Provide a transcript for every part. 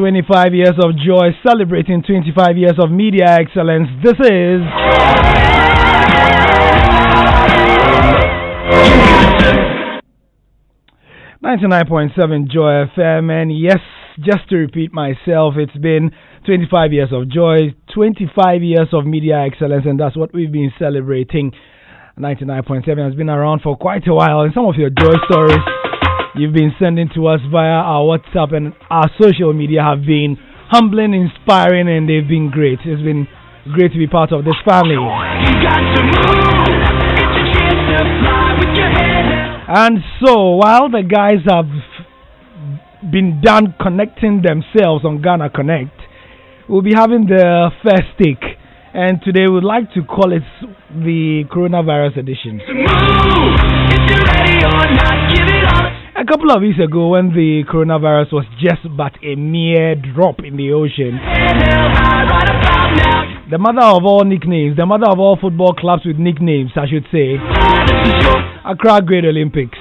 25 years of joy, celebrating 25 years of media excellence. This is 99.7 Joy FM, and yes, just to repeat myself, it's been 25 years of joy, 25 years of media excellence, and that's what we've been celebrating. 99.7 has been around for quite a while, and some of your joy stories you've been sending to us via our WhatsApp and our social media have been humbling, inspiring, and they've been great. It's been great to be part of this family. And so, while the guys have been done connecting themselves on Ghana Connect, we'll be having the first take. And today we'd like to call it the Coronavirus Edition. A couple of weeks ago, when the coronavirus was just but a mere drop in the ocean, the mother of all nicknames, the mother of all football clubs with nicknames, I should say, Accra Great Olympics,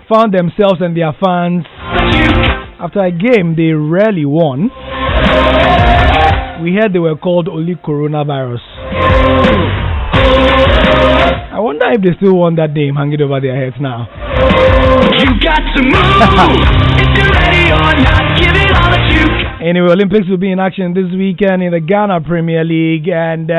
found themselves and their fans, after a game they rarely won, we heard they were called only Coronavirus. I wonder if they still want that name hanging over their heads now. You got to move. If you're ready or not, give it all that you got. Anyway, Olympics will be in action this weekend in the Ghana Premier League, and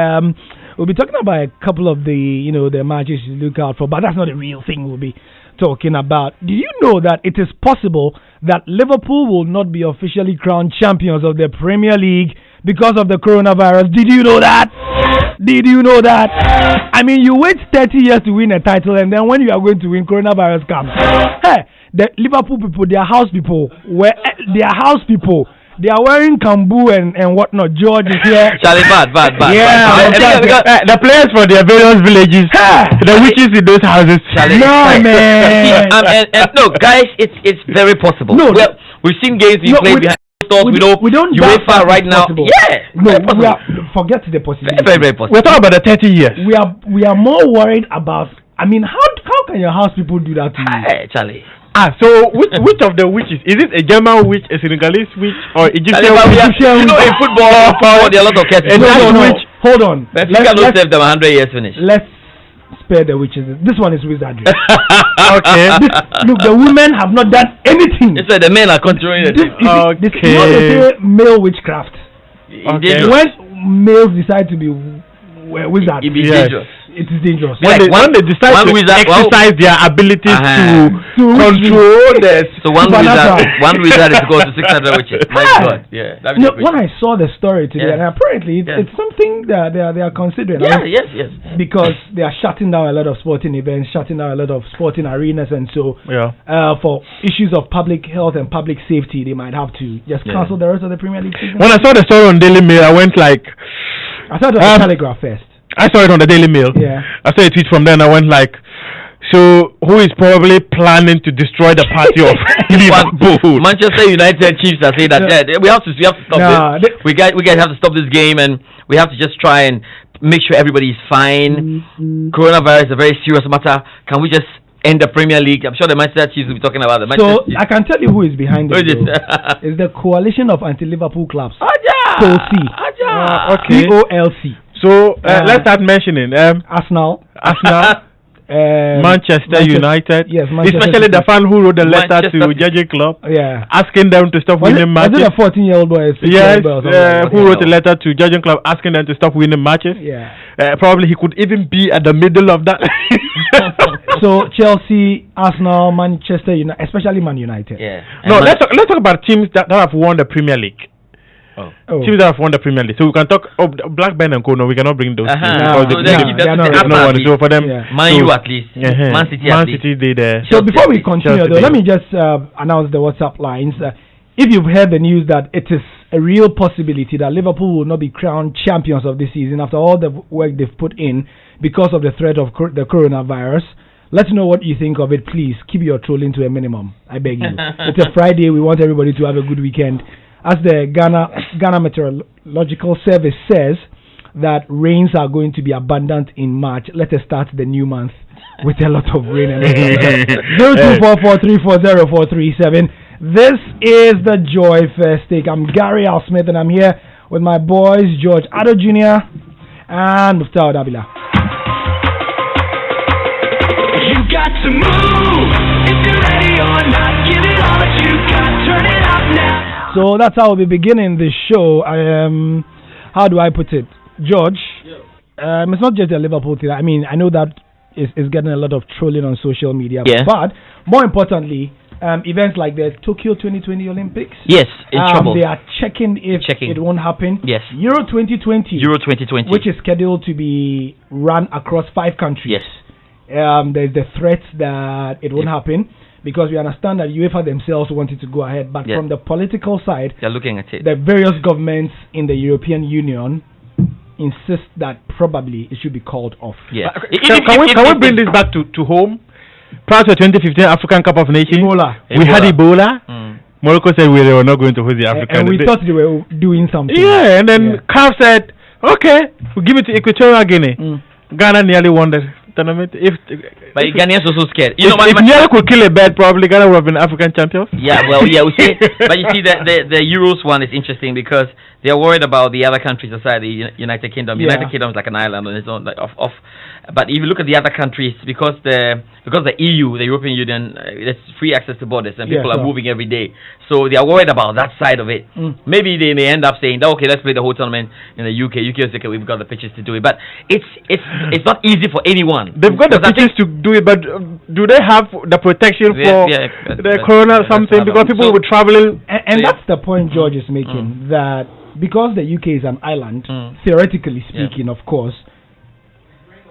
we'll be talking about a couple of the matches to look out for, but that's not the real thing we'll be talking about. Do you know that it is possible that Liverpool will not be officially crowned champions of the Premier League because of the coronavirus? Did you know that? Did you know that? I mean, you wait 30 years to win a title, and then when you are going to win, coronavirus comes. Hey, the Liverpool people, they are house people. They are wearing kambu and whatnot. George is here. Charlie, bad. Yeah, the players from their various villages, the witches in those houses. Charlie, man. No, guys, it's very possible. No, we've seen games you play behind. We don't UEFA right now. Possible. Yeah. No, forget the possibility. Very possible. We're talking about the 30 years. We are more worried about. I mean, how can your house people do that to you? Hey, Charlie. So which of the witches? Is it a German witch, a Senegalese witch, or Egyptian witch? You know, in football, there are a lot of cases. No. Hold on. Let's save them 100 years finish. Let's spare the witches. This one is wizardry. Okay. Look, the women have not done anything. It's like the men are controlling it. This is not a male witchcraft. Okay. When males decide to be wizards, it be dangerous. It is dangerous. When they decide to exercise their abilities to control this. So one wizard is equal to 600 witches. My God. Yeah. When I saw the story today, and apparently it's something that they are considering. Yes. Because they are shutting down a lot of sporting events, shutting down a lot of sporting arenas, and so for issues of public health and public safety, they might have to just cancel the rest of the Premier League season. When I saw the story on Daily Mail, I went like, I thought it was Telegraph first. I saw it on the Daily Mail. Yeah. I saw a tweet from there and I went like, so who is probably planning to destroy the party of Liverpool? Manchester United Chiefs are saying that we have to stop this. We guys have to stop this game, and we have to just try and make sure everybody is fine. Coronavirus is a very serious matter. Can we just end the Premier League? I'm sure the Manchester Chiefs will be talking about the Manchester Chiefs. I can tell you who is behind it. It's the coalition of anti-Liverpool clubs. COLC. Okay. COLC. So let's start mentioning Arsenal, Manchester United. Yes, Manchester especially City. the fan who wrote the letter to Judging Club, asking them to stop winning matches. Was it a 14-year-old boy? Yes, who wrote a letter to Judging Club asking them to stop winning matches. Yeah, probably he could even be at the middle of that. So Chelsea, Arsenal, Manchester United, especially Man United. Yeah. No, let's talk about teams that have won the Premier League. Teams that have won the Premier League. So we can talk Blackburn and Kono. We cannot bring those teams because they are not. So for them, Man U at least. Man City did. So before we continue, though, let me just announce the WhatsApp lines. If you've heard the news that it is a real possibility that Liverpool will not be crowned champions of this season after all the work they've put in because of the threat of the coronavirus, let's know what you think of it. Please keep your trolling to a minimum. I beg you. It's a Friday. We want everybody to have a good weekend. As the Ghana Meteorological Service says that rains are going to be abundant in March, let us start the new month with a lot of rain. 0244340437. This is the Joy Fest Take. I'm Gary Al Smith, and I'm here with my boys George Addo Jr. and Muftau Dabila. You got to move if you're ready or not. Give it all that you got. Turn it up now. So that's how we'll be beginning the show. How do I put it, George? It's not just a Liverpool thing. I mean, I know that is getting a lot of trolling on social media, but more importantly, events like the Tokyo 2020 Olympics. Yes, in trouble. They are checking if it won't happen. Yes. Euro 2020. Which is scheduled to be run across 5 countries. Yes. There's the threat that it won't happen because we understand that UEFA themselves wanted to go ahead, but from the political side, they're looking at it. The various governments in the European Union insist that probably it should be called off. Yeah. Can we bring this back to home? Prior to 2015 African Cup of Nations, we had Ebola. Morocco said we were not going to host the African. And we thought they were doing something. Yeah, and then CAF said, okay, we'll give it to Equatorial Guinea. Ghana nearly won the tournament. But Ghanaians also scared. If Nigeria could kill a bird, probably Ghana would have been African champions. Yeah, well, yeah, we see. But you see, the Euros one is interesting because they are worried about the other countries aside the United Kingdom. United Kingdom is like an island on its own, like off. But if you look at the other countries, because the EU, the European Union, there's free access to borders and people are moving every day, so they are worried about that side of it. Maybe they may end up saying, okay, let's play the whole tournament in the UK. UK is okay, we've got the pitches to do it, but it's not easy for anyone. They've got the pitches to do it, but do they have the protection for the corona something? Because people will be traveling, and that's the point George is making, that because the UK is an island, theoretically speaking, of course,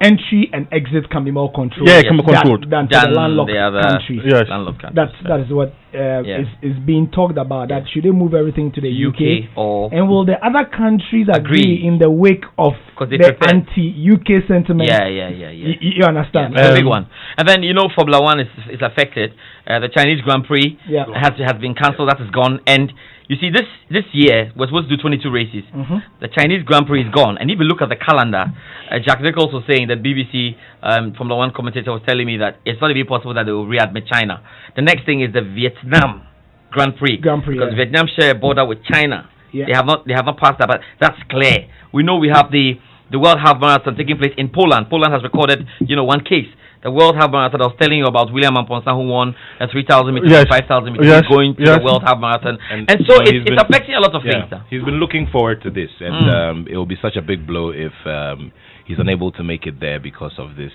entry and exit can be more controlled. Yeah, it can be controlled than the landlocked countries. Yes. That is what is being talked about. That should they move everything to the UK, and will the other countries agree in the wake of the anti-UK sentiment? Yeah. You understand? It's a big one. And then Formula One is affected. The Chinese Grand Prix has been cancelled. That is gone. And you see, this year we're supposed to do 22 races. The Chinese Grand Prix is gone. And if you look at the calendar, Jack Nicholls was saying that BBC Formula One commentator was telling me that it's not even possible that they will readmit China. The next thing is the Vietnam Grand Prix because Vietnam share a border with China. They have not passed that, but that's clear. We know we have the World Half Marathon taking place in Poland. Poland has recorded one case. The World Half Marathon, I was telling you about William Amponsa, who won a 3,000 meters and 5,000 meters going to the World Half Marathon. And so it's affecting a lot of things. He's been looking forward to this, and it will be such a big blow if he's unable to make it there because of this,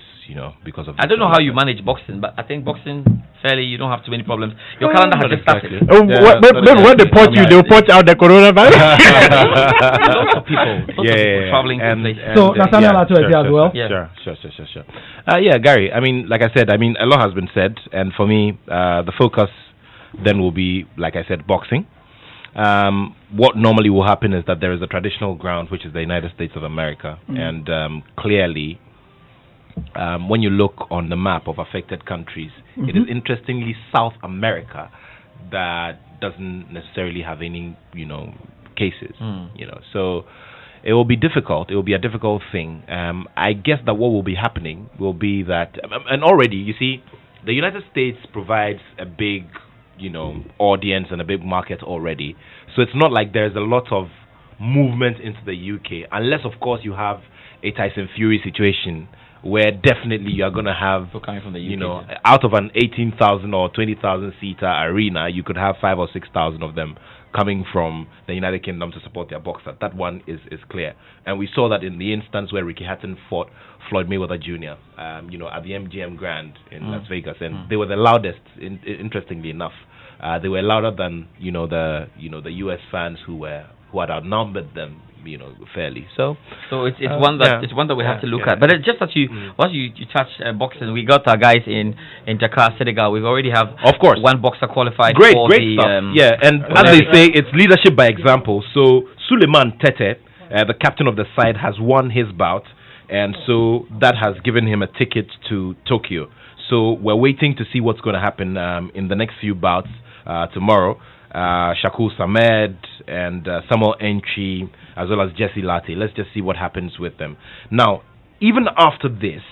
because of this. I don't know how you manage boxing, but I think boxing, fairly, you don't have too many problems. Your calendar has just started. When they port you, they'll port out the coronavirus. Lots of people traveling to places. So, Nathaniel as well? Sure. Gary, I mean, like I said, a lot has been said, and for me, the focus then will be, like I said, boxing. What normally will happen is that there is a traditional ground, which is the United States of America, and clearly, when you look on the map of affected countries, it is interestingly South America that doesn't necessarily have any, cases, so it will be difficult. It will be a difficult thing. I guess that what will be happening will be that, and already, you see, the United States provides a big, audience and a big market already. So it's not like there's a lot of movement into the UK, unless, of course, you have a Tyson Fury situation where definitely you are going to have, coming from the UK, out of an 18,000 or 20,000 seater arena, you could have 5,000 or 6,000 of them coming from the United Kingdom to support their boxer. That one is clear. And we saw that in the instance where Ricky Hatton fought Floyd Mayweather Jr., at the MGM Grand in Las Vegas. And they were the loudest, interestingly enough. They were louder than, the US fans who had outnumbered them, fairly. So it's one that we have to look at. But just as you touch boxing, we got our guys in Dakar, Senegal. We already have, of course, one boxer qualified. Great stuff. And as they say, it's leadership by example. So Suleiman Tete, the captain of the side, has won his bout, and so that has given him a ticket to Tokyo. So we're waiting to see what's going to happen in the next few bouts tomorrow. Shakur Samed and Samuel Entry, as well as Jesse Latte. Let's just see what happens with them. Now, even after this,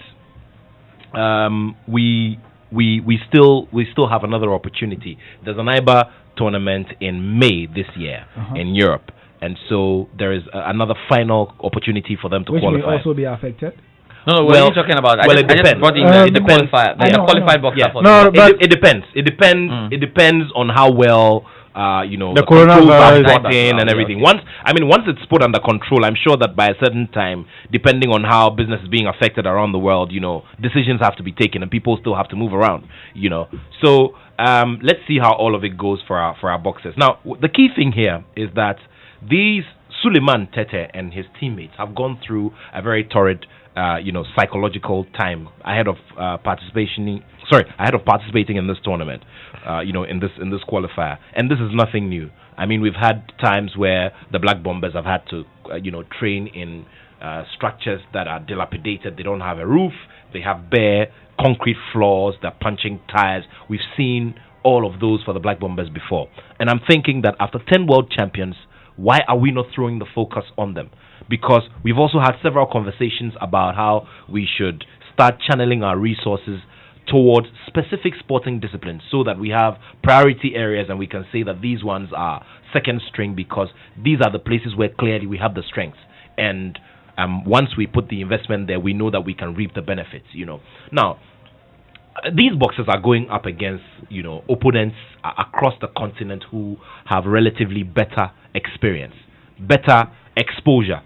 we we still have another opportunity. There's an IBA tournament in May this year in Europe, and so there is another final opportunity for them to qualify. Which may also be affected. No, what are you talking about? Well, it depends. The qualifier. The qualified boxer. Yeah. No, but it depends. It depends on how well the coronavirus and everything. Once it's put under control, I'm sure that by a certain time, depending on how business is being affected around the world, decisions have to be taken and people still have to move around. So let's see how all of it goes for our boxers. Now, the key thing here is that these Suleiman Tete and his teammates have gone through a very torrid psychological time ahead of participating in this tournament, in this qualifier, and this is nothing new. I mean, we've had times where the Black Bombers have had to, train in structures that are dilapidated. They don't have a roof. They have bare concrete floors. They're punching tires. We've seen all of those for the Black Bombers before, and I'm thinking that after 10 world champions, why are we not throwing the focus on them? Because we've also had several conversations about how we should start channeling our resources towards specific sporting disciplines so that we have priority areas and we can say that these ones are second string because these are the places where clearly we have the strengths. And once we put the investment there, we know that we can reap the benefits, Now, these boxers are going up against, opponents across the continent who have relatively better experience, better exposure,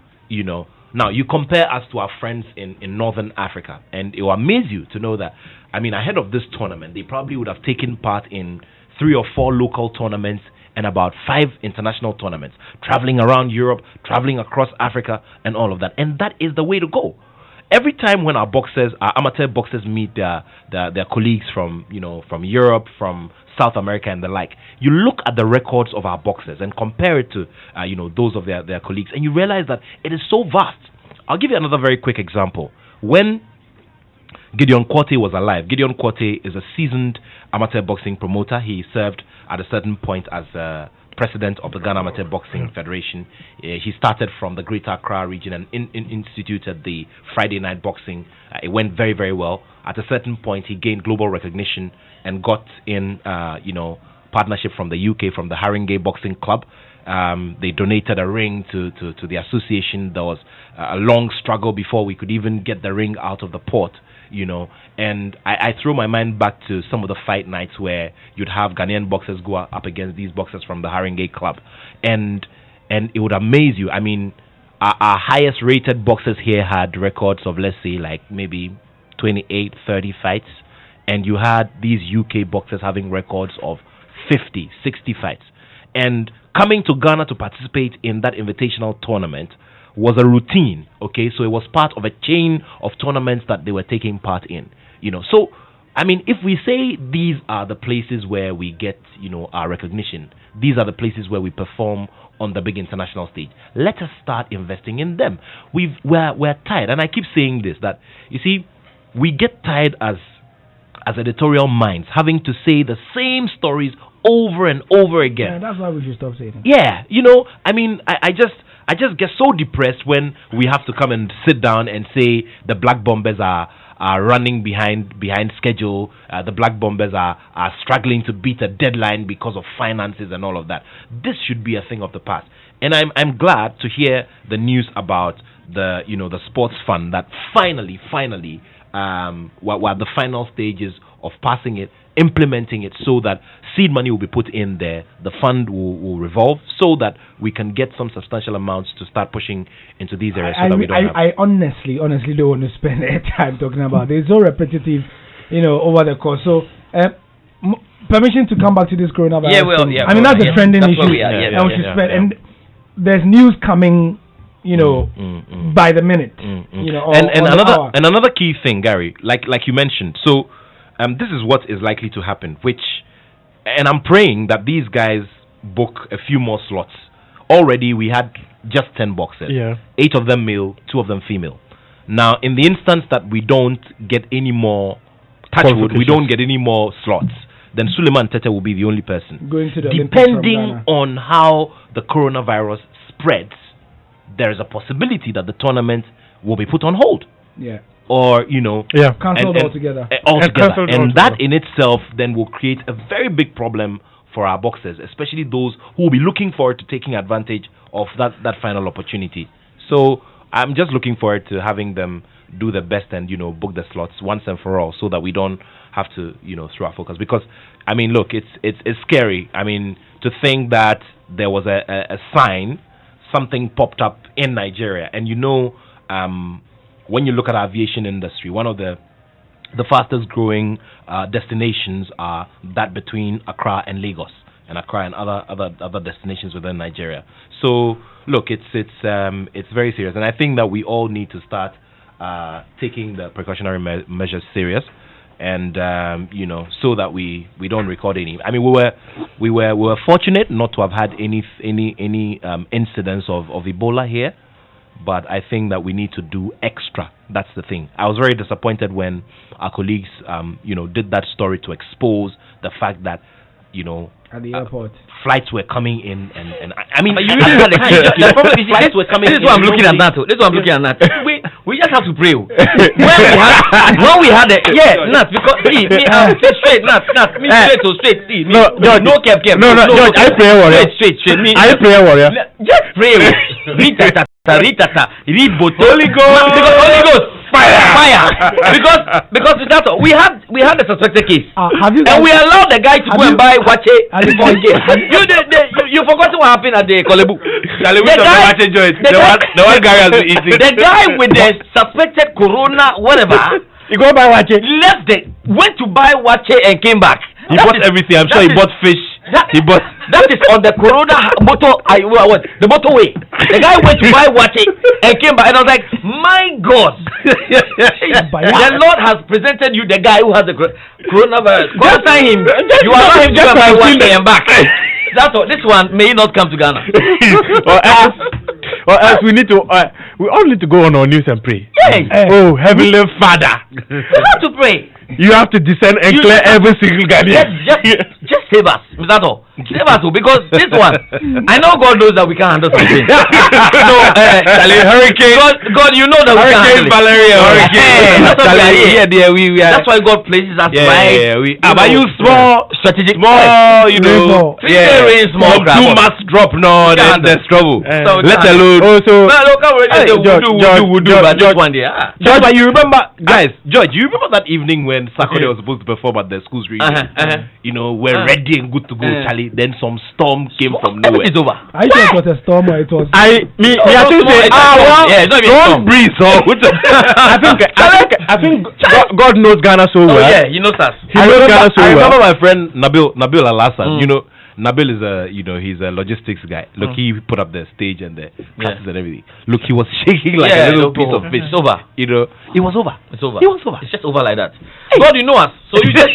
Now, you compare us to our friends in Northern Africa, and it will amaze you to know that, ahead of this tournament, they probably would have taken part in 3 or 4 local tournaments and about 5 international tournaments, traveling around Europe, traveling across Africa, and all of that. And that is the way to go. Every time when our amateur boxers meet their colleagues from Europe, from South America and the like, you look at the records of our boxers and compare it to those of their colleagues, and you realize that it is so vast. I'll give you another very quick example. When Gideon Quartey was alive, Gideon Quartey is a seasoned amateur boxing promoter. He served at a certain point as president of the Ghana Amateur Boxing Federation. He started from the Greater Accra region and instituted the Friday night boxing. It went very, very well. At a certain point, he gained global recognition and got in, partnership from the UK, from the Haringey Boxing Club. They donated a ring to the association. There was a long struggle before we could even get the ring out of the port. And I throw my mind back to some of the fight nights where you'd have Ghanaian boxers go up against these boxers from the Haringey Club, and it would amaze you. Our highest rated boxers here had records of, let's say, like maybe 28, 30 fights, and you had these UK boxers having records of 50, 60 fights. And coming to Ghana to participate in that invitational tournament was a routine, okay? So it was part of a chain of tournaments that they were taking part in, So, if we say these are the places where we get, our recognition, these are the places where we perform on the big international stage, let us start investing in them. We're tired, and I keep saying this, that, you see, we get tired as editorial minds having to say the same stories over and over again. Yeah, that's why we should stop saying it. Yeah, I just get so depressed when we have to come and sit down and say the Black Bombers are running behind schedule. The Black Bombers are struggling to beat a deadline because of finances and all of that. This should be a thing of the past. And I'm glad to hear the news about the sports fund that finally we're at the final stages of passing it, implementing it so that seed money will be put in there, the fund will revolve so that we can get some substantial amounts to start pushing into these areas so that we don't have... I honestly don't want to spend any time talking about it. It's so repetitive, over the course. So, permission to come back to this coronavirus. Yeah, that's a trending issue. And there's news coming, by the minute. And another key thing, Gary, like you mentioned. So, this is what is likely to happen, and I'm praying that these guys book a few more slots. Already we had just 10 boxers. Yeah. 8 of them male, 2 of them female. Now, in the instance that we don't get any more we don't get any more slots, then Suleiman Tete will be the only person. Going to the Depending on how the coronavirus spreads, there is a possibility that the tournament will be put on hold. Yeah. or cancelled altogether. And that in itself then will create a very big problem for our boxers, especially those who will be looking forward to taking advantage of that final opportunity. So I'm just looking forward to having them do the best and book the slots once and for all, so that we don't have to throw our focus. Because I mean, look, it's scary. I mean, to think that there was a sign, something popped up in Nigeria, and when you look at our aviation industry, one of the fastest growing destinations are that between Accra and Lagos, and Accra and other destinations within Nigeria. So look, it's very serious, and I think that we all need to start taking the precautionary measures serious, and so that we don't record any. I mean, we were fortunate not to have had any incidents of Ebola here. But I think that we need to do extra. That's the thing. I was very disappointed when our colleagues, did that story to expose the fact that, at the airport, flights were coming in, and I mean, flights were coming. This is what I'm looking at that. We just have to pray. When we had it, Nat, because straight, Nat, me straight to straight. No, kept. No, George, I pray warrior. Straight. I pray warrior. Just pray. Read both. Holy Ghost. Fire. Because that's all. We had the suspected case. And we allowed the guy to go and buy Wache before he came. You forgot what happened at the Kolebu. The one guy has been eating. The guy with the suspected corona, whatever. He go buy Wache. Went to buy Wache and came back. He bought everything. I'm sure he bought fish. That is on the Corona the motorway. The guy went to buy Wache and came back, and I was like, my God, the Lord has presented you the guy who has the coronavirus. Quarantine him. You allow him to go buy Wache and back. That's all. This one may not come to Ghana. or else we all need to go on our knees and pray. Yes. Oh, Heavenly Father. We have to pray. You have to descend and clear every single Ghanaian. Just save us. That's all. Save us, because this one, I know God knows that we can't handle something. Hurricane. God, you know that we can't handle it. Valeria, Hurricane. That's why God places us right. But you small, strategic, small, rain, small. Too much drop, no, then there's trouble. Let alone. Also, George, but you remember, guys, George, you remember that evening when Saturday was supposed to perform at the school's reunion? We're ready and good to go, Charlie. Then some storm came from nowhere. It's over. I thought it was a storm, or it was. Don't breeze. I think God knows Ghana so well. Oh yeah, he knows us. He knows Ghana so well. I remember my friend Nabil Alasan. Nabil is he's a logistics guy. Look, he put up the stage and the classes and everything. Look, he was shaking like a little piece of fish. It's over. It was over. It's over. It was over. It's just over like that. God, you know us, so you just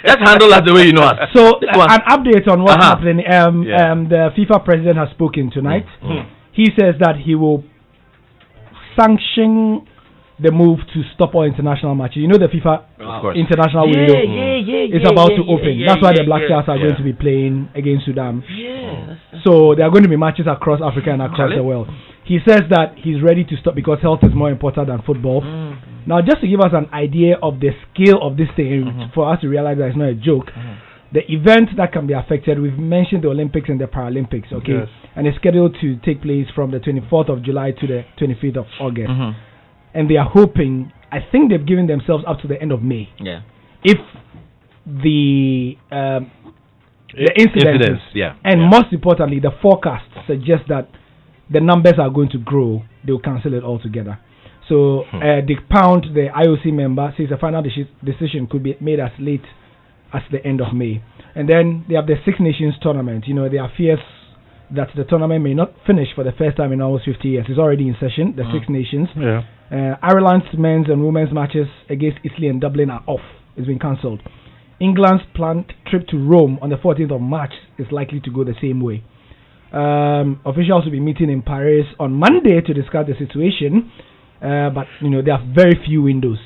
handle us the way you know us. So an update on what's happening. The FIFA president has spoken tonight. He says that he will sanction the move to stop all international matches. You know the FIFA international window is about to open. That's why the Black Stars are going to be playing against Sudan. So there are going to be matches across Africa and across the world. He says that he's ready to stop because health is more important than football. Now, just to give us an idea of the scale of this thing, for us to realize that it's not a joke, the events that can be affected, we've mentioned the Olympics and the Paralympics, and it's scheduled to take place from the 24th of July to the 25th of August. And they are hoping, I think they've given themselves up to the end of May. Yeah. If the incidents, and most importantly, the forecast suggests that the numbers are going to grow, they'll cancel it altogether. So Dick Pound, the IOC member, says the final decision could be made as late as the end of May. And then they have the Six Nations tournament. There are fears that the tournament may not finish for the first time in almost 50 years. It's already in session, the Six Nations. Ireland's men's and women's matches against Italy and Dublin are off. It's been cancelled. England's planned trip to Rome on the 14th of March is likely to go the same way. Officials will be meeting in Paris on Monday to discuss the situation, but there are very few windows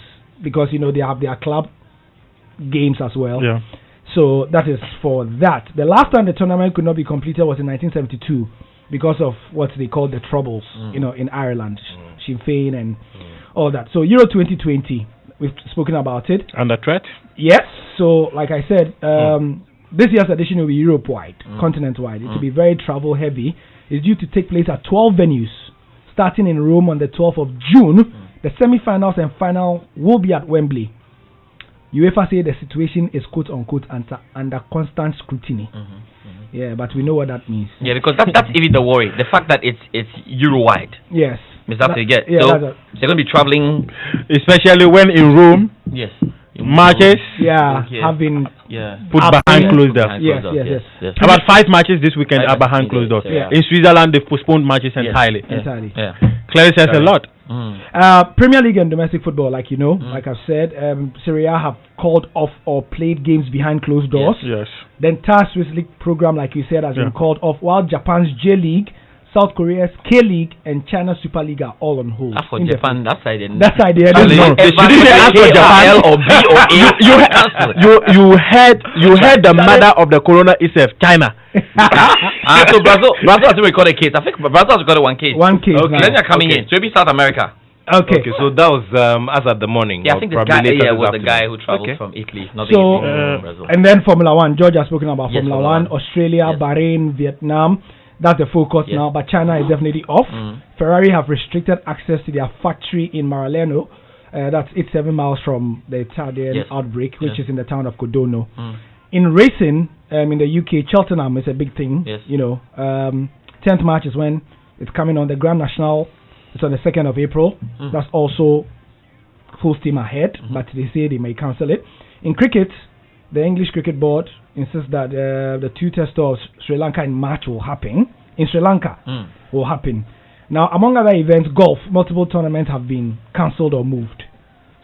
because they have their club games as well. So that is for that. The last time the tournament could not be completed was in 1972 because of what they call the troubles, in Ireland, Sinn Féin and all that. So Euro 2020, we've spoken about it. Under threat? Yes. So, like I said, this year's edition will be Europe-wide, continent-wide. It will be very travel-heavy. It's due to take place at 12 venues, starting in Rome on the 12th of June. The semi-finals and final will be at Wembley. UEFA say the situation is quote-unquote under constant scrutiny. Yeah, but we know what that means. Yeah, because that's even the worry. The fact that it's Euro-wide. Yes. Is that you get? Yeah, so they're going to be traveling. Especially when in Rome. Yes. Matches. Have been put behind closed doors. Yes. About 5 matches this weekend are behind closed doors. Yeah. In Switzerland, they've postponed matches entirely. Yeah. Clearly says a lot. Premier League and domestic football, like like I've said, Serie A have called off or played games behind closed doors. Yes. The entire Swiss League program, like you said, has been called off, while Japan's J League, South Korea's K League, and China's Super League are all on hold. For Japan, that's the idea. That's the idea. You heard the mother of the corona itself, China. So Brazil has to record a case. I think Brazil has recorded one case. Okay. Then they're coming in. So maybe South America. Okay, so that was as at the morning. Yeah, I think the guy was the guy who traveled from Italy, not Brazil. And then Formula One. George has spoken about Formula One. Australia, Bahrain, Vietnam. That's the focus now, but China is definitely off. Ferrari have restricted access to their factory in Maranello. That's 87 miles from the Italian outbreak, which is in the town of Codono. In racing, in the UK, Cheltenham is a big thing. 10th March is when it's coming on. The Grand National. It's on the 2nd of April. That's also full steam ahead, but they say they may cancel it. In cricket, the English Cricket Board insists that the 2 Test of Sri Lanka in March will happen. In Sri Lanka will happen. Now, among other events, golf, multiple tournaments have been cancelled or moved.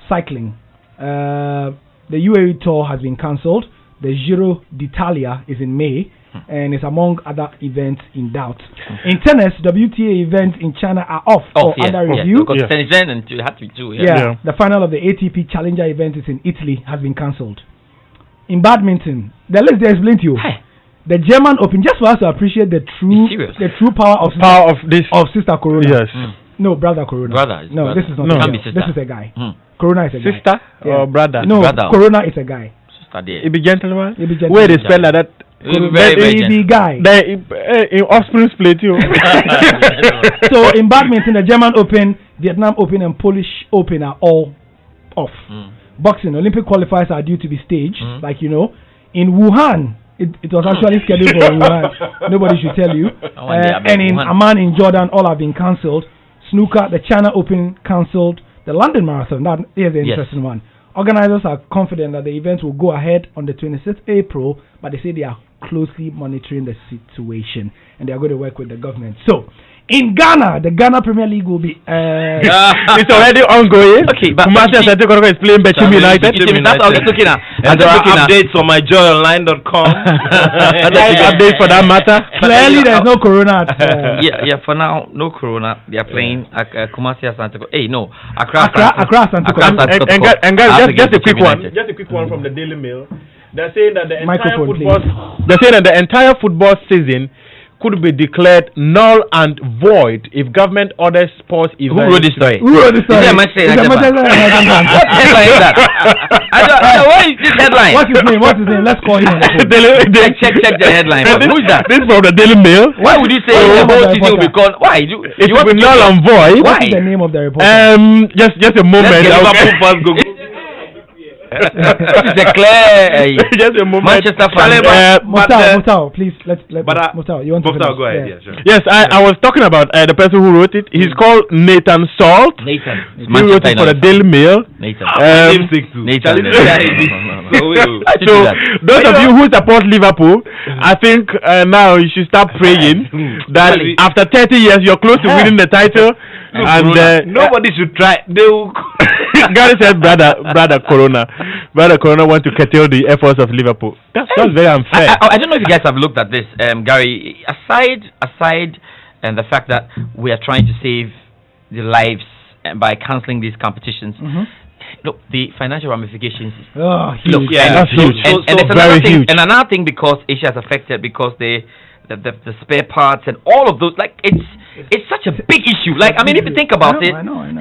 Cycling, the UAE Tour has been cancelled. The Giro d'Italia is in May, and it's among other events in doubt. In tennis, WTA events in China are off or under review. Because tennis and it had to do. The final of the ATP Challenger event is in Italy, has been cancelled. In badminton, let's explain to you. The German Open, just for us to appreciate the true power of Sister Corona. Yes. No, Brother Corona. This is not. No. This is a guy. Corona is a guy. Sister or brother? No, Corona is a guy. It be gentleman. Where they spell like that? The guy. In Offspring's play too. So in badminton, the German Open, Vietnam Open, and Polish Open are all off. Boxing, Olympic qualifiers are due to be staged, in Wuhan. It was actually scheduled for Wuhan. Nobody should tell you. And in Amman in Jordan, all have been cancelled. Snooker, the China Open cancelled. The London Marathon, that is the interesting one. Organizers are confident that the event will go ahead on the 26th April, but they say they are closely monitoring the situation and they are going to work with the government. So, in Ghana, the Ghana Premier League will be... it's already ongoing. Okay, but Kumasi Atletico is playing Betim United. That's what I was looking at. And there are updates on myjoyonline.com. Updates for that matter. Clearly, there's no corona. For now, no corona. They are playing Kumasi Atletico. Accra Atletico. And guys, just a quick one. Just a quick one from the Daily Mail. They're saying that the entire football season could be declared null and void if government orders sports events. Who wrote this story? What headline is that? What is this headline? What's his name? Let's call him. Check the headline. Who is that? This is from the Daily Mail. Why would you say the whole season will be called? Why? It will be null and void. What is the name of the report? Just a moment. Just a moment. Manchester Mutao, please. Mutao, you want to finish? Go ahead. Sure. Yes, I was talking about the person who wrote it. He's called Nathan Salt. He wrote it for the Daily Mail. So those of you who support Liverpool, I think now you should start praying that after 30 years you're close to winning the title. And nobody should try. They will. Gary said, brother Corona want to curtail the efforts of Liverpool. That's very unfair. I don't know if you guys have looked at this, Gary. Aside, and the fact that we are trying to save the lives by cancelling these competitions. Look, the financial ramifications. Huge. That's huge. And there's another thing, huge. And another thing because Asia is affected because the the spare parts and all of those. Like it's such a big issue. Like I mean, if you think about it,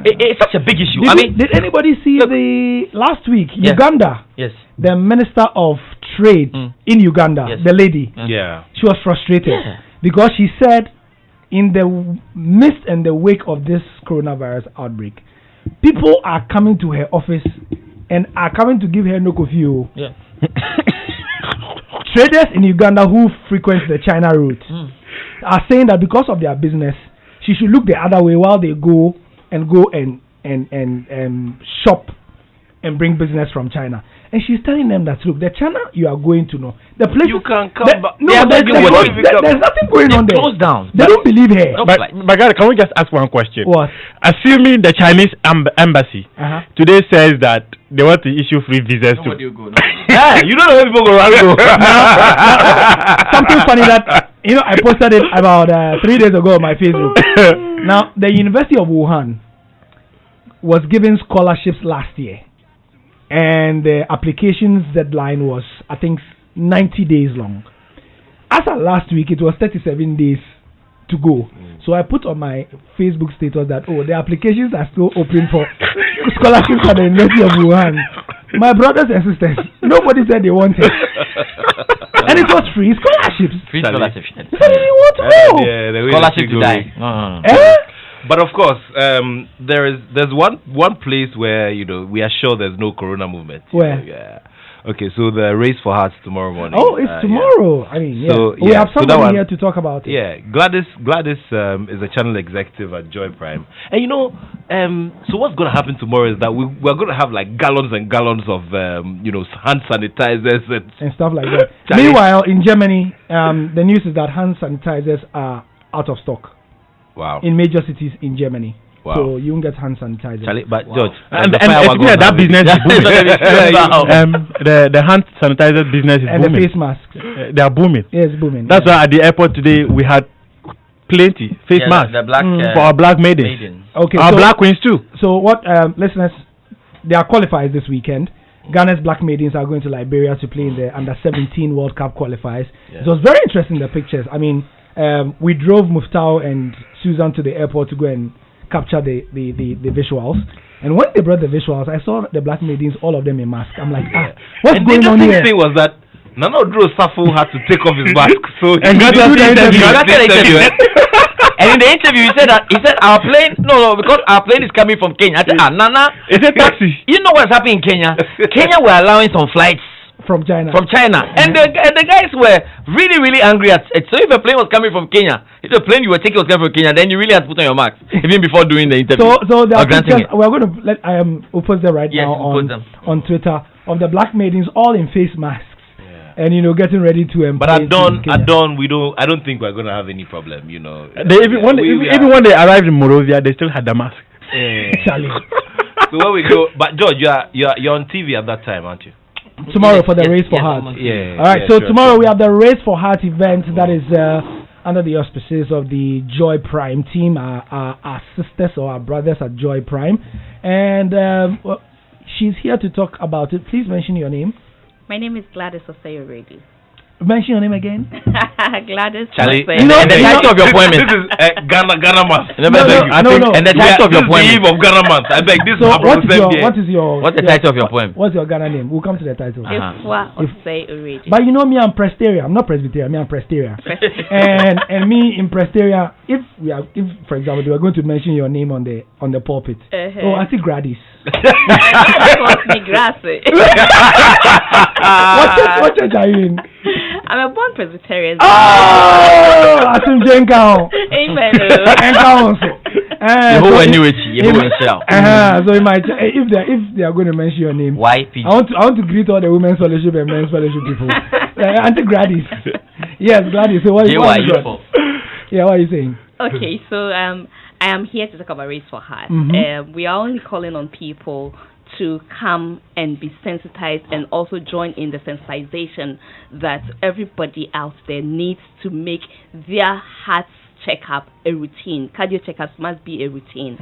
it's such a big issue. Did anybody see the last week Uganda? Yes. The Minister of Trade in Uganda, the lady. Yeah. She was frustrated because she said, in the midst and the wake of this coronavirus outbreak, people are coming to her office and are coming to give her no coffee. Yeah. Traders in Uganda who frequent the China route are saying that because of their business, she should look the other way while they go and shop and bring business from China. And she's telling them that, look, the China you are going to know, the place you can come back. No, there's nothing going on there. Closed down. They don't believe her. But God, can we just ask one question? What? Assuming the Chinese embassy today says that they want to issue free visas to. You go, You don't know where people go around. Something funny that I posted it about 3 days ago on my Facebook. Now, the University of Wuhan was giving scholarships last year, and the applications deadline was, I think, 90 days long. As of last week, it was 37 days to go. So I put on my Facebook status that, the applications are still open for scholarships at the University of Wuhan. My brothers and sisters, nobody said they wanted. And it was free scholarships. Free scholarships. So you want to go? Scholarship to die. No. But of course, there's one place where we are sure there's no corona movement. Where? Yeah. Okay, so the race for hearts tomorrow morning. Oh, it's tomorrow. Yeah. I mean, yeah. So, we have somebody here to talk about it. Yeah, Gladys is a channel executive at Joy Prime, and so what's going to happen tomorrow is that we're going to have like gallons and gallons of hand sanitizers and stuff like that. Meanwhile, in Germany, the news is that hand sanitizers are out of stock. Wow. In major cities in Germany. Wow. So you won't get hand sanitizer. But wow. George, and that business is booming. The hand sanitizer business is and booming. And the face masks. They are booming. Yes, booming. That's why at the airport today we had plenty face masks the black, for our black maidens. Okay, our black queens too. So what, listeners, they are qualifiers this weekend. Ghana's black maidens are going to Liberia to play in the Under-17 World Cup qualifiers. It was very interesting, the pictures. I mean, we drove Muftau and Susan to the airport to go and capture the visuals, and when they brought the visuals, I saw the black maidens, all of them in mask. I'm like, what's going on here? The thing was that Nana Odro Safo had to take off his mask, so and got to the interview. And in the interview, he said our plane, because our plane is coming from Kenya. I said, Nana, it's a taxi. You know what's happening in Kenya? Kenya were allowing some flights from China, and the guys were really, really angry at it. So if a plane was coming from Kenya, if the plane you were taking was coming from Kenya, then you really had to put on your mask even before doing the interview. So there are pictures, we're going to we'll post them right now on Twitter of the black maidens all in face masks. And getting ready to employ. But at dawn, I don't think we're gonna have any problem. Even when they arrived in Monrovia, they still had the mask. Charlie. So where we go? But George, you're on TV at that time, aren't you? Tomorrow for the Race for Heart. Yeah. All right. So tomorrow we have the Race for Heart event that is under the auspices of the Joy Prime team, our sisters or our brothers at Joy Prime, and she's here to talk about it. Please mention your name. My name is Gladys Osei-Oredi. Mention your name again. Gladys. Charlie, and the title of your appointment. This is Ghana month. No. And the title of your appointment. Eve of Ghana month. I beg this. So what's the title of your appointment? What's your Ghana name? We'll come to the title. Ifwa Osei-Oredi. But me, I'm Presteria. I'm not Presbyterian. Me, I'm Presteria. and me in Presteria. If for example, we are going to mention your name on the pulpit. Oh, I see Gladys. What church are you in? I'm a born Presbyterian. Oh, Asim Jenkao. Amen. So if they are going to mention your name, why? I want to greet all the women's fellowship and men's fellowship people. Auntie Gladys. Yes, Gladys. So what are you saying? Okay, so I am here to talk about Race for Heart. We are only calling on people to come and be sensitized and also join in the sensitization that everybody out there needs to make their hearts checkup a routine. Cardio checkups must be a routine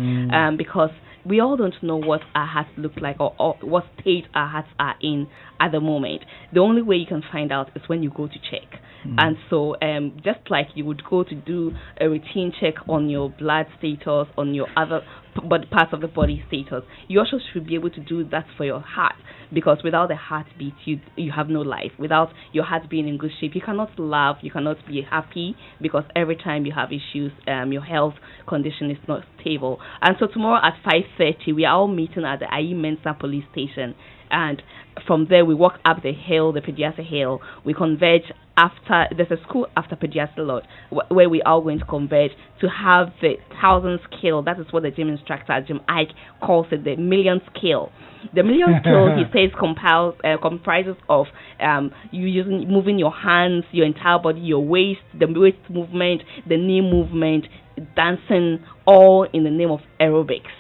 because we all don't know what our hearts look like or what state our hearts are in at the moment. The only way you can find out is when you go to check. And so just like you would go to do a routine check on your blood status, on your other parts of the body status, you also should be able to do that for your heart, because without the heartbeat, you have no life. Without your heart being in good shape, you cannot laugh, you cannot be happy, because every time you have issues, your health condition is not stable. And so tomorrow at 5:30, we are all meeting at the Ayi Mensa police station. And from there, we walk up the hill, the Peduase Hill. We converge after, there's a school after Peduase Lot, where we are going to converge to have the thousands kill. That is what the gym instructor, Jim Ike, calls it, the millions kill. The millions kill, he says, comprises of you moving your hands, your entire body, your waist, the waist movement, the knee movement, dancing, all in the name of aerobics.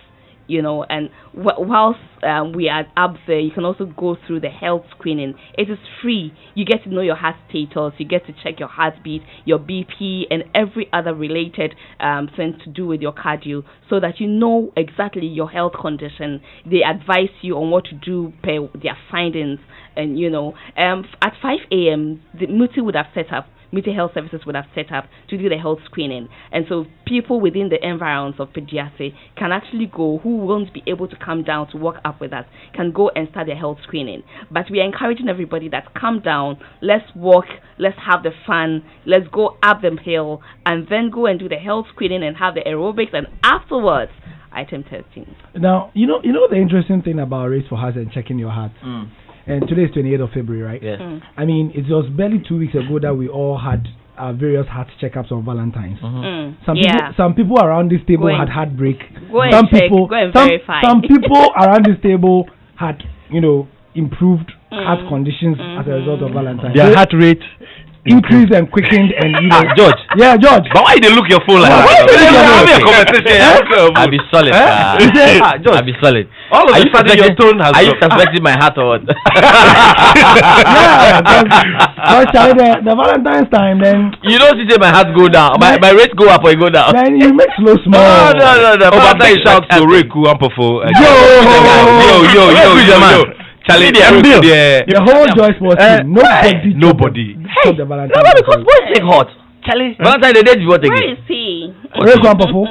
And whilst we are up there, you can also go through the health screening. It is free. You get to know your heart status. You get to check your heartbeat, your BP, and every other related thing to do with your cardio, so that you know exactly your health condition. They advise you on what to do per their findings. And, at 5 a.m., the MUTI would have set up, MUTI Health Services would have set up to do the health screening. And so people within the environs of Peduase can actually go, who won't be able to come down to walk up with us, can go and start their health screening. But we are encouraging everybody that come down, let's walk, let's have the fun, let's go up the hill, and then go and do the health screening and have the aerobics, and afterwards, item 13. Now, you know the interesting thing about Race for Hearts and checking your heart? And today is 28th of February, right? Yes. I mean, it was barely 2 weeks ago that we all had various heart checkups on Valentine's. Some people around this table had heartbreak. Some people around this table had, improved heart conditions as a result of Valentine's. Their heart rate increased and quickened, and George. Yeah, George. But why you look your phone like that? Having a conversation. I'll be solid. George. I'll be solid. All of a sudden your tone has. Are you suspecting my heart or what? Yeah, the Valentine's time, then you don't see my heart go down, my rate go up or it go down. Then you make slow small. No. But big shout to Reku Ampofo. Yo. Charlie, the whole Joy Sports team, nobody. Hey, the Valentine's because what's it hot? Charlie, Valentine's Day is what again? Where is he? Reku Ampofo.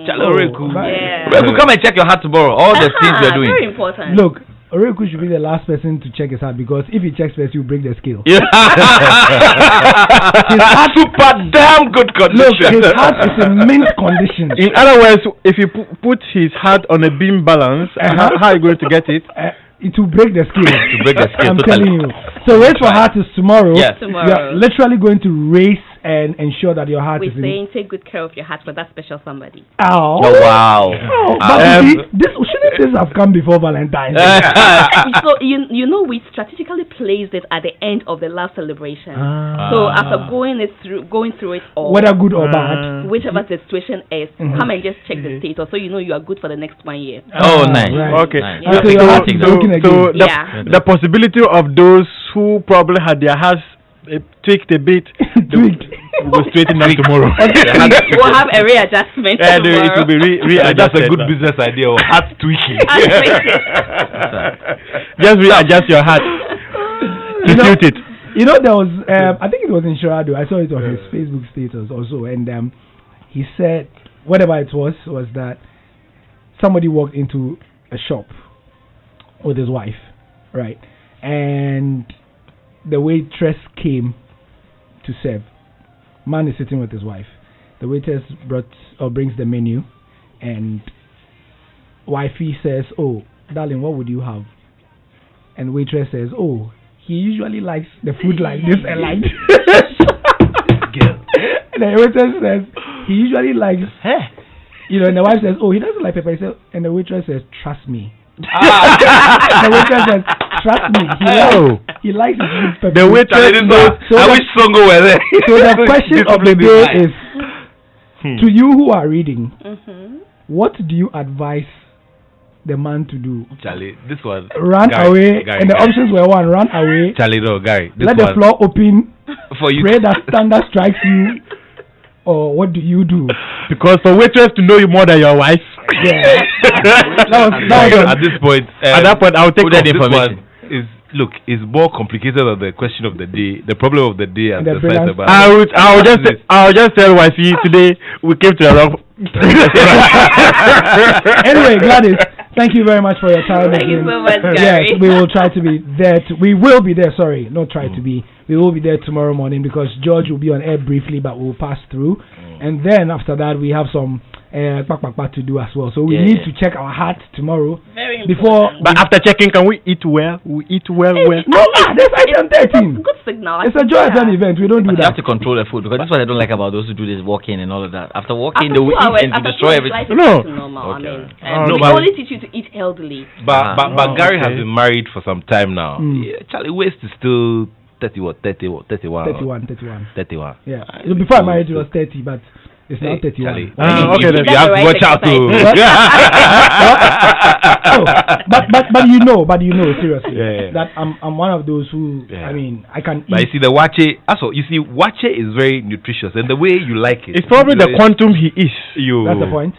Charlie, Reku. Yeah. Reku, come and check your heart tomorrow. All the things you're doing. Very important. Look, Reku should be the last person to check his heart, because if he checks first, you break the scale. Yeah. His heart super damn good condition. Look, his heart is in mint condition. In other words, if you put his heart on a beam balance, how are you going to get it? It will break the scale. I'm totally. telling you. So Race for Heart is tomorrow. Yes. You are literally going to race and ensure that your heart is We're saying take good care of your heart for that special somebody. Oh wow. But shouldn't this have come before Valentine's? So we strategically placed it at the end of the love celebration. So after going through it all, whether good or bad, whichever the situation is, come and just check the status, so you are good for the next 1 year. Oh, nice. Right. Okay. Nice. So the possibility of those who probably had their hearts tweaked a bit will straighten out tomorrow. We'll have a readjustment tomorrow. It will be readjusted. That's a good business idea. Heart tweaking. Just readjust your heart. Refute it. There was I think it was in Sharado. I saw it on his Facebook status also, and he said whatever it was that somebody walked into a shop with his wife, right? And the waitress came to serve. Man is sitting with his wife. The waitress brings the menu, and wifey says, "Oh, darling, what would you have?" And waitress says, "Oh, he usually likes the food like this and like this." And the waitress says, "He usually likes," and the wife says, "Oh, he doesn't like pepper." And the waitress says, "Trust me." The waitress says, "Trust me, he likes his food pepper." The waitress knows. I wish Songo were there. So the question of the day is, to you who are reading, what do you advise the man to do? Charlie, this was run away, and the options were 1, run away. Charlie, no, Gary, let the floor open for you. Pray that thunder strikes you. or what do you do? Because for waitress to know you more than your wife. Yeah. At this point, at that point, I'll take that information. Look, it's more complicated than the question of the day, the problem of the day, and the size of I'll just tell wifey today we came to the wrong. Anyway, Gladys, thank you very much for your time. Thank you so much, Gary. Yes, we will try to be there. We will be there. Sorry, not try to be. We will be there tomorrow morning because George will be on air briefly, but we'll pass through, and then after that we have some to do as well. So we need to check our heart tomorrow. Very important. But after checking, can we eat well? We eat well. No, there's item 13. Good signal. It's a joyous event. We don't do that. You have to control the food because that's what I don't like about those who do this walking and all of that. After walking, they will eat and destroy everything. No. We only teach you to eat healthily. But Gary has been married for some time now. Charlie waist is still 31. 31. Yeah. Before I married, it was 30, but it's now 31. Okay, then you have to watch out too. But you know, seriously, that I'm one of those who, I mean, I can eat. But you see, the wache, also, you see, wache is very nutritious, and the way you like it. It's probably the quantum he is. That's the point.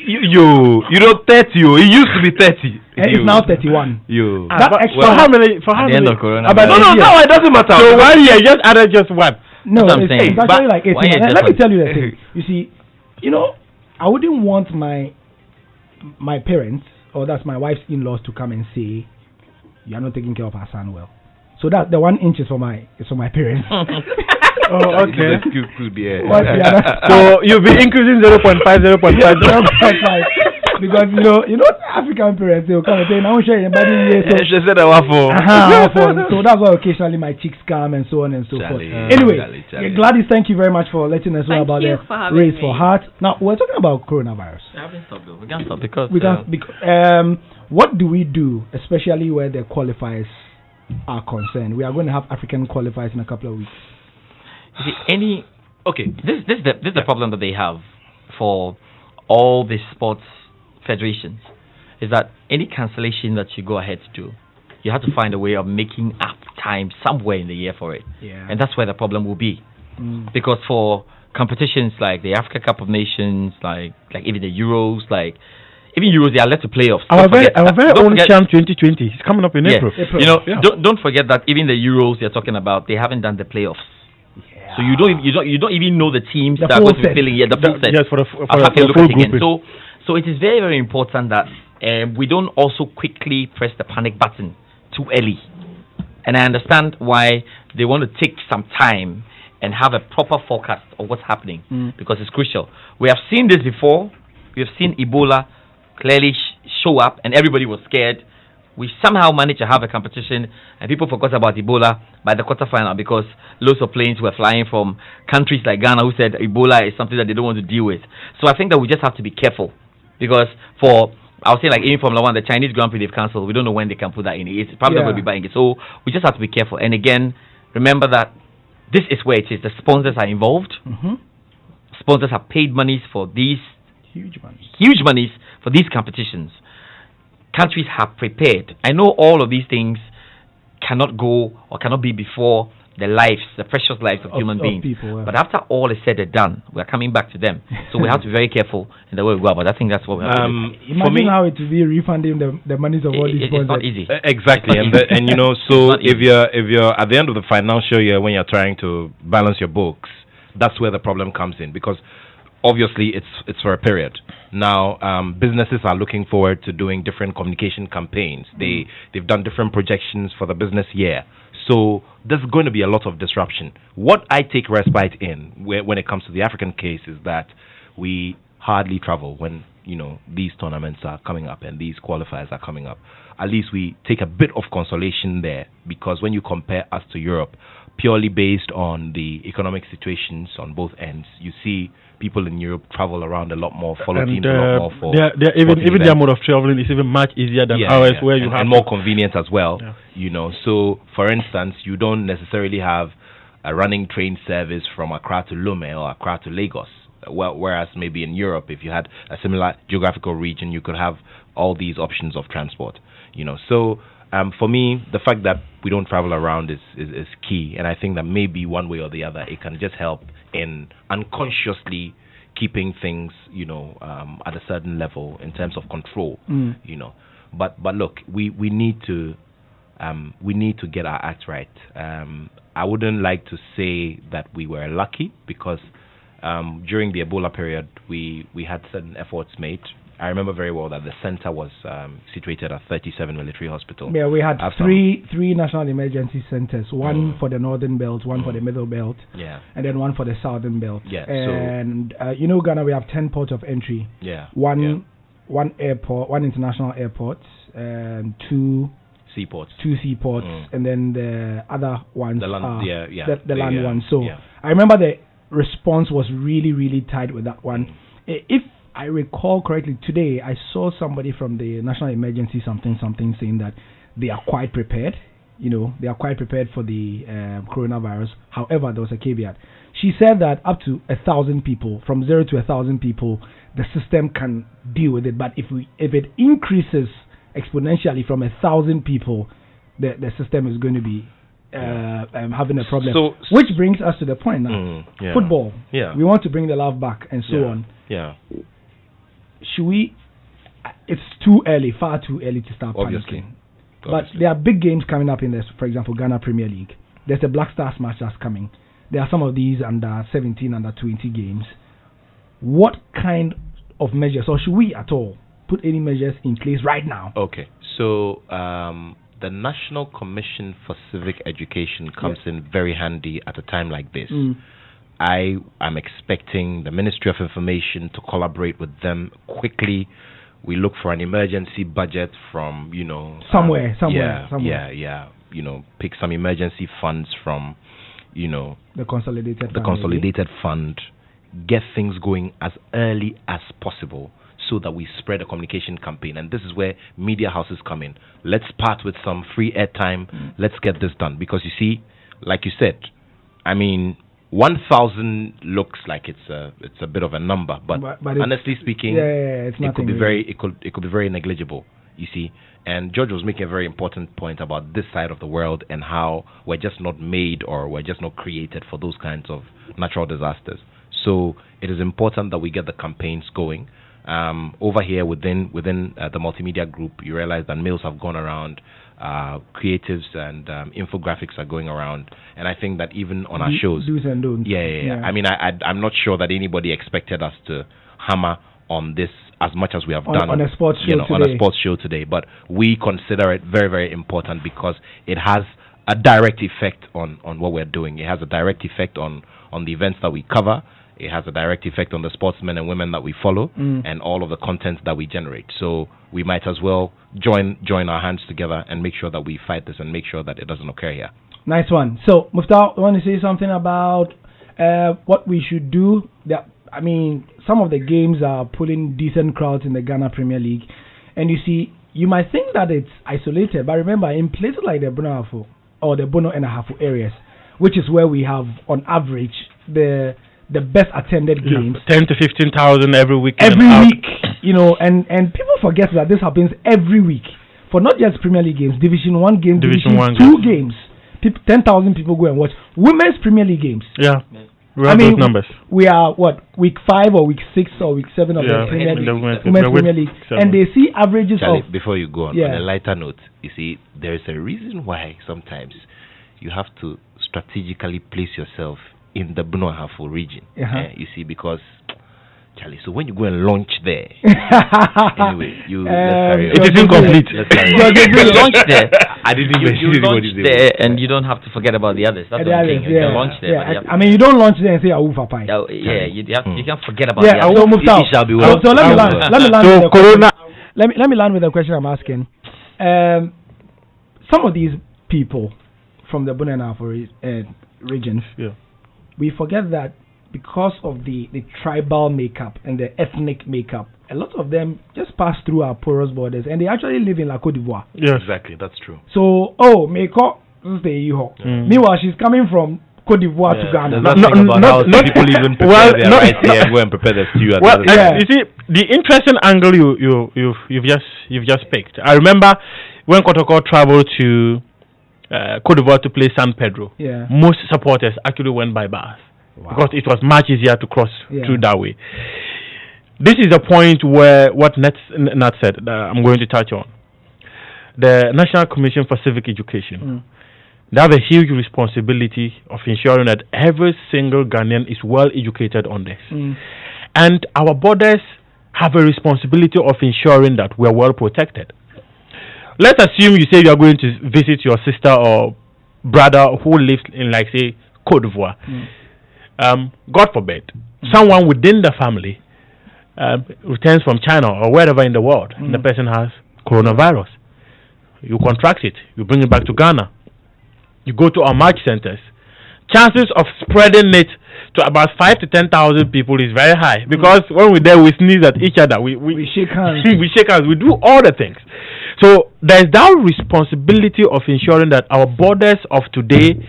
You know, 30, it used to be 30. It's now 31. That extra. For how many? At the end of Corona. No, it doesn't matter. So 1 year, just added just one. No, it's actually like 18. Let me tell you the thing. thing. You see, I wouldn't want my parents, or that's my wife's in-laws, to come and say, "You are not taking care of our son well." So that the 1 inch is for my parents. Oh, okay. So you'll be increasing 0.5, 0.5. Because African parents, they'll come and say, "Now share your body." She said a waffle. So that's why occasionally my chicks come and so on and so forth. Anyway, Gladys, thank you very much for letting us know about the Race for Heart. Now we're talking about coronavirus. We can't stop because what do we do, especially where the qualifiers are concerned? We are going to have African qualifiers in a couple of weeks. This is the problem that they have for all the sports federations, is that any cancellation that you go ahead to do, you have to find a way of making up time somewhere in the year for it. And that's where the problem will be. Because for competitions like the Africa Cup of Nations, like even the Euros, even Euros, they are led to playoffs. Our very own Champ 2020 is coming up in April. Don't forget that even the Euros they're talking about, they haven't done the playoffs. So you don't even know the teams that are going to be filling the full set. Yes, for the full group. So it is very, very important that we don't also quickly press the panic button too early. And I understand why they want to take some time and have a proper forecast of what's happening because it's crucial. We have seen this before. We have seen Ebola clearly show up and everybody was scared. We somehow managed to have a competition and people forgot about Ebola by the quarterfinal because loads of planes were flying from countries like Ghana who said Ebola is something that they don't want to deal with. So I think that we just have to be careful because I'll say even Formula 1, the Chinese Grand Prix they've cancelled. We don't know when they can put that in. It's probably not going to be buying it. So we just have to be careful. And again, remember that this is where it is. The sponsors are involved. Sponsors have paid monies for these huge monies for these competitions. Countries have prepared. I know all of these things cannot go or cannot be before the precious lives of human beings. People, But after all is said and done, we are coming back to them. So we have to be very careful in the way we go about. I think that's what we have to do. Imagine how it will be refunding the monies of all these sponsors. It's not easy. Exactly. So if you're at the end of the financial year when you're trying to balance your books, that's where the problem comes in because obviously it's for a period. Now businesses are looking forward to doing different communication campaigns. They've done different projections for the business year. So there's going to be a lot of disruption. What I take respite in when it comes to the African case is that we hardly travel when these tournaments are coming up and these qualifiers are coming up. At least we take a bit of consolation there because when you compare us to Europe, purely based on the economic situations on both ends, you see people in Europe travel around a lot more, follow teams a lot more for even their mode of traveling is even much easier than ours, where you have and more convenient as well. So for instance, you don't necessarily have a running train service from Accra to Lomé or Accra to Lagos. Whereas maybe in Europe, if you had a similar geographical region, you could have all these options of transport. So For me, the fact that we don't travel around is key, and I think that maybe one way or the other it can just help in unconsciously keeping things, at a certain level in terms of control, But look, we need to get our act right. I wouldn't like to say that we were lucky because during the Ebola period, we had certain efforts made. I remember very well that the center was situated at 37 Military Hospital. Yeah, we had three national emergency centers, one for the northern belt, one for the middle belt, and then one for the southern belt. And Ghana, we have 10 ports of entry. One airport, one international airport, and two seaports, and then the other ones the land ones. So I remember the response was really, really tight with that one. If I recall correctly, today I saw somebody from the National Emergency something saying that they are quite prepared. They are quite prepared for the coronavirus. However, there was a caveat. She said that up to 1,000 people, from 0 to 1,000 people, the system can deal with it. But if it increases exponentially from 1,000 people, the system is going to be having a problem. Which brings us to the point now. Football. We want to bring the love back and so on. Should we? It's too early, far too early to start panicking. But there are big games coming up in this. For example, Ghana Premier League. There's a Black Stars match that's coming. There are some of these under 17, under 20 games. What kind of measures, or should we at all put any measures in place right now? Okay, so the National Commission for Civic Education comes in very handy at a time like this. I am expecting the Ministry of Information to collaborate with them quickly. We look for an emergency budget from, somewhere. Pick some emergency funds from, the consolidated fund. Get things going as early as possible so that we spread a communication campaign. And this is where media houses come in. Let's part with some free airtime. Let's get this done. Because you see, like you said, 1,000 looks like it's a bit of a number, but honestly speaking, it could be it could be very negligible. You see, and George was making a very important point about this side of the world and how we're just not made or we're just not created for those kinds of natural disasters. So it is important that we get the campaigns going. Over here within the multimedia group, you realize that mails have gone around. Creatives and infographics are going around, and I think that even on our shows, do's and don'ts. I'm not sure that anybody expected us to hammer on this as much as we have done on a sports show on a sports show today. But we consider it very, very important because it has a direct effect on what we're doing. It has a direct effect on the events that we cover. It has a direct effect on the sportsmen and women that we follow and all of the content that we generate. So we might as well join our hands together and make sure that we fight this and make sure that it doesn't occur here. Nice one. So, Muftau, I want to say something about what we should do. Some of the games are pulling decent crowds in the Ghana Premier League. And you see, you might think that it's isolated, but remember, in places like the Bono Ahafo or the Bono and Ahafo areas, which is where we have, on average, the best attended games, 10 to 15,000 every week. And people forget that this happens every week for not just Premier League games, Division 1 games, Division 2 games. 10,000 people go and watch Women's Premier League games. Yeah, those numbers. We are week 5 or week 6 or week 7 of the Women's Premier League, and they see averages Charlie, of. Before you go on a lighter note, you see, there is a reason why sometimes you have to strategically place yourself in the Bono Ahafo region. You see, because Charlie, so when you go and launch there, anyway, it is incomplete. You launch there. I didn't even you launch there, and you don't have to forget about the others. That's the thing. You can launch there. You don't launch there and say "Awufa Pai." You can't forget about the others. It shall be well. So let me land. So Corona. Let me land with a question I'm asking. Some of these people from the Bono Ahafo regions, we forget that because of the tribal makeup and the ethnic makeup, a lot of them just pass through our porous borders and they actually live in La Côte d'Ivoire. Yes, exactly, that's true. So, Meko, meanwhile, she's coming from Côte d'Ivoire to Ghana. Not people even prepare their rice here and go and prepare their stew. You see, the interesting angle you've just picked. I remember when Kotoko traveled to Cote d'Ivoire to play San Pedro, most supporters actually went by bus because it was much easier to cross through that way. This is the point where what Nat said that I'm going to touch on. The National Commission for Civic Education, they have a huge responsibility of ensuring that every single Ghanaian is well educated on this. And our borders have a responsibility of ensuring that we are well protected. Let's assume you say you are going to visit your sister or brother who lives in, like, say, Cote d'Ivoire. God forbid, someone within the family returns from China or wherever in the world, and the person has coronavirus. You contract it, you bring it back to Ghana. You go to our match centers. Chances of spreading it to about 5 to 10,000 people is very high, because when we're there, we sneeze at each other. We shake hands. We shake hands. We do all the things. So there's that responsibility of ensuring that our borders of today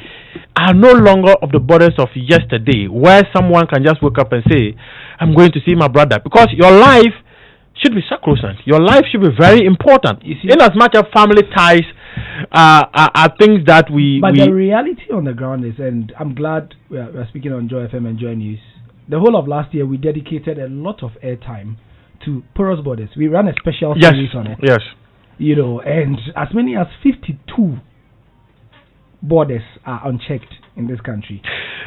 are no longer of the borders of yesterday, where someone can just wake up and say, I'm going to see my brother. Because your life should be sacrosanct. Your life should be very important. In as much as family ties are things that we... But the reality on the ground is, and I'm glad we're speaking on Joy FM and Joy News, the whole of last year we dedicated a lot of airtime to porous borders. We ran a special series on it. Yes. You know, and as many as 52 borders are unchecked in this country.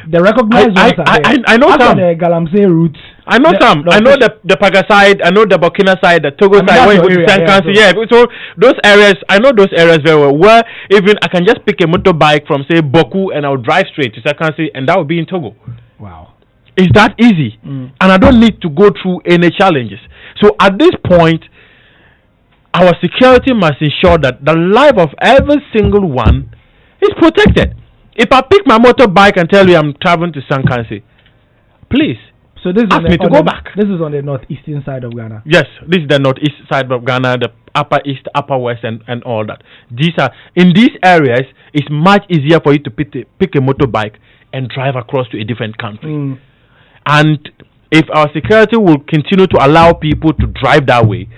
The recognized ones are there. I know some. The Galamsey route. I know some. I know the Paga side. I know the Burkina side. The Togo side. Where you go to Sankansi. So those areas, I know those areas very well. Where even I can just pick a motorbike from, say, Boku, and I'll drive straight to Sankansi, and that will be in Togo. Wow. It's that easy, and I don't need to go through any challenges. So at this point, our security must ensure that the life of every single one is protected. If I pick my motorbike and tell you I'm traveling to Sankansi, please So this ask is me to go back. This is on the northeastern side of Ghana. Yes, this is the northeast side of Ghana, the upper east, upper west, and all that. These are in these areas. It's much easier for you to pick a motorbike and drive across to a different country. And if our security will continue to allow people to drive that way,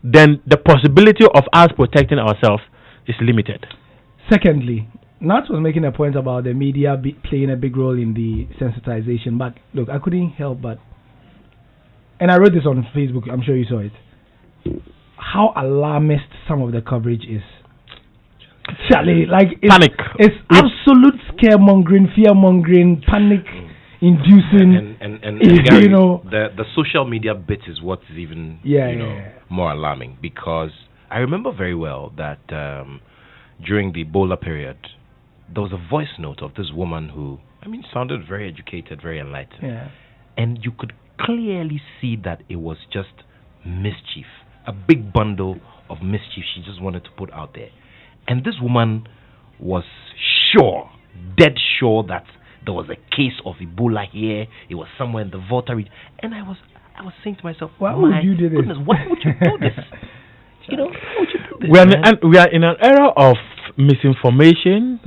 then the possibility of us protecting ourselves is limited. Secondly, Nat was making a point about the media playing a big role in the sensitization, but look, I couldn't help but, and I wrote this on Facebook, I'm sure you saw it, how alarmist some of the coverage is. Charlie, like panic. It's absolute scaremongering, fear-mongering, panic-inducing. And Gary, you know, the social media bit is what's even more alarming, because I remember very well that during the Ebola period, there was a voice note of this woman who, sounded very educated, very enlightened. Yeah. And you could clearly see that it was just mischief, a big bundle of mischief she just wanted to put out there. And this woman was sure, dead sure, that there was a case of Ebola here. It was somewhere in the Volta region. And I was saying to myself, why would you do this? Goodness, why would you do this? Why would you do this? We are in an era of misinformation,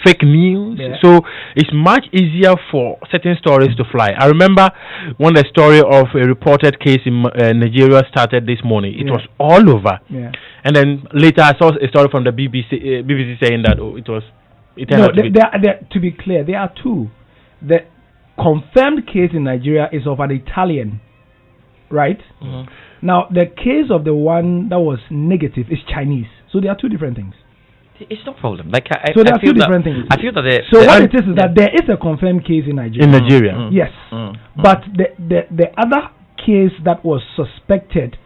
fake news. Yeah. So it's much easier for certain stories to fly. I remember when the story of a reported case in Nigeria started this morning. It was all over. Yeah. And then later I saw a story from the BBC saying that to be clear, there are two. The confirmed case in Nigeria is of an Italian, right? Mm-hmm. Now, the case of the one that was negative is Chinese. So there are two different things. It's no problem. There are two different things. I feel that what it is that there is a confirmed case in Nigeria. In Nigeria. Yes. But the other case that was suspected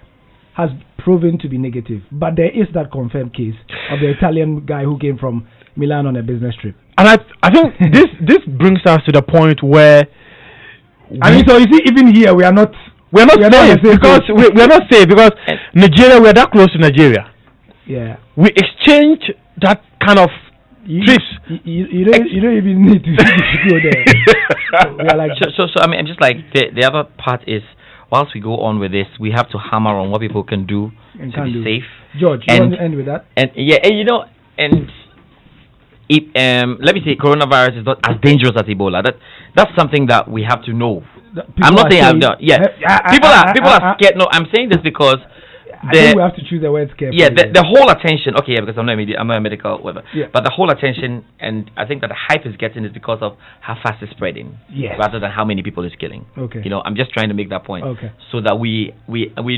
has proven to be negative. But there is that confirmed case of the Italian guy who came from Milan on a business trip. And I think this brings us to the point where so you see, even here we are not safe because we're not safe because Nigeria, we're that close to Nigeria. Yeah. We exchange that kind of trips. You don't even need to go there. So I'm just like the other part is, whilst we go on with this, we have to hammer on what people can do to be safe. George, you want to end with that? Let me say, coronavirus is not as dangerous as Ebola. That's something that we have to know. I'm not saying I've done. Yeah, people are scared. No, I'm saying this because I think we have to choose the words carefully. Yeah, the whole attention. Okay, yeah, because I'm not a medical whatever. Yeah. But the whole attention, and I think that the hype is getting is because of how fast it's spreading, rather than how many people it's killing. Okay. You know, I'm just trying to make that point. Okay. So that we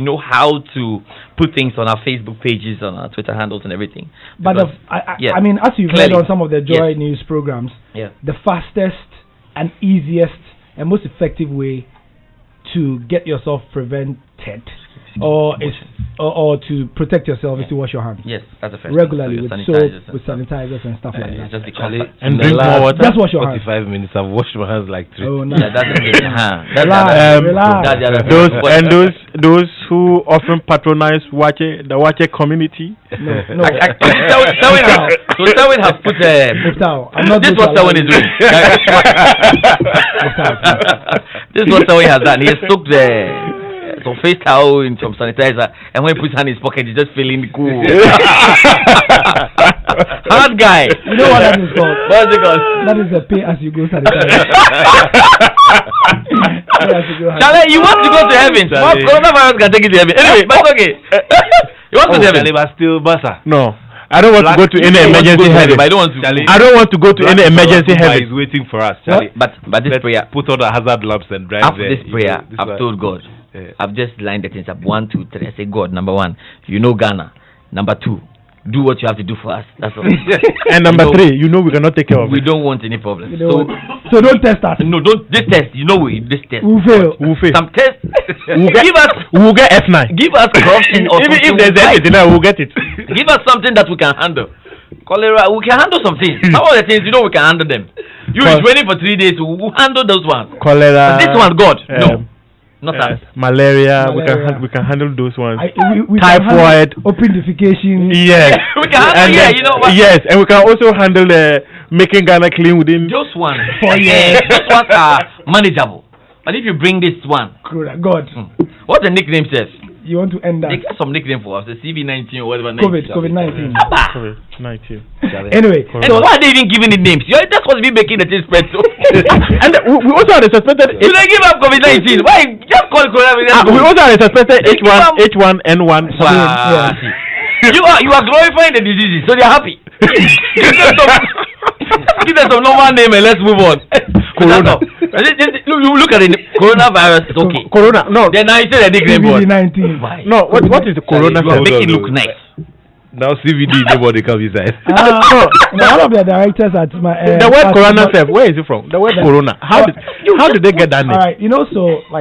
know how to put things on our Facebook pages, on our Twitter handles, and everything. But I mean, as you've heard on some of the Joy News programs, the fastest and easiest and most effective way to get yourself prevented or to protect yourself is to wash your hands. Yes, that's the first regularly thing. with soap, with sanitizers and stuff like that. Just and drink more water. Just wash your hands. 45 minutes. I've washed my hands like 3. Oh, nice. Yeah, that's the thing. Relax. Those who often patronize the Wache community. No. Selwyn has put I'm not this is what Selwyn is doing. This is what Selwyn has done. He has soaked some face towel in some sanitizer, and when he puts hand in his pocket, he's just feeling cool. Hard guy. You know what that is called? What's it called? That is the pay as you go sanitizer. Charlie, you want to go to heaven? Coronavirus can take you to heaven. Anyway, but it's okay. You want to go to heaven? But still, Basa. No. I don't want to go to any emergency heaven. I don't want to. I don't want to go to any emergency heaven. He's waiting for us, Charlie. But this prayer. Put all the hazard lamps and drive After there. this prayer, I've told God. I've just lined the things up. 1, 2, 3. I say, God, number 1, you know Ghana. Number 2, do what you have to do for us. That's all. And number 3, you know we cannot take care of it. We don't want any problems. So don't test us. No, don't. This test, you know, this test. We'll fail. Some test. We'll get F9. Give us corruption or even if there's anything, we'll get it. Give us something that we can handle. Cholera, we can handle some things. Some of the things, you know, we can handle them. You is waiting for 3 days, we'll handle those ones. Cholera. But this one, God, no. Not us. Malaria. We can handle those ones. We Typhoid. Open defecation. Yes. We can handle, you know what? Yes, and we can also handle making Ghana clean within. Those ones. Those ones are manageable. But if you bring this one, God. What the nickname says? You want to end that? They got some nickname for us, the CV-19 or whatever. COVID-19. COVID-19. Anyway, so why are they even giving it names? You're just supposed to be making the thing spread. So. And we also had a suspected. You don't give up COVID-19. Why? Just call it coronavirus. We also had a suspected H1N1. You are glorifying the diseases, so they're happy. Give them some normal name and let's move on. Corona. Look at it. Coronavirus is okay. Corona. No. Then I say the nickname. COVID-19. No. What is the corona? Make it look nice. Now CVD, nobody comes inside. One of the directors at my the word corona self. Where is it from? The word corona. How did they get that name? All right. You know, so like.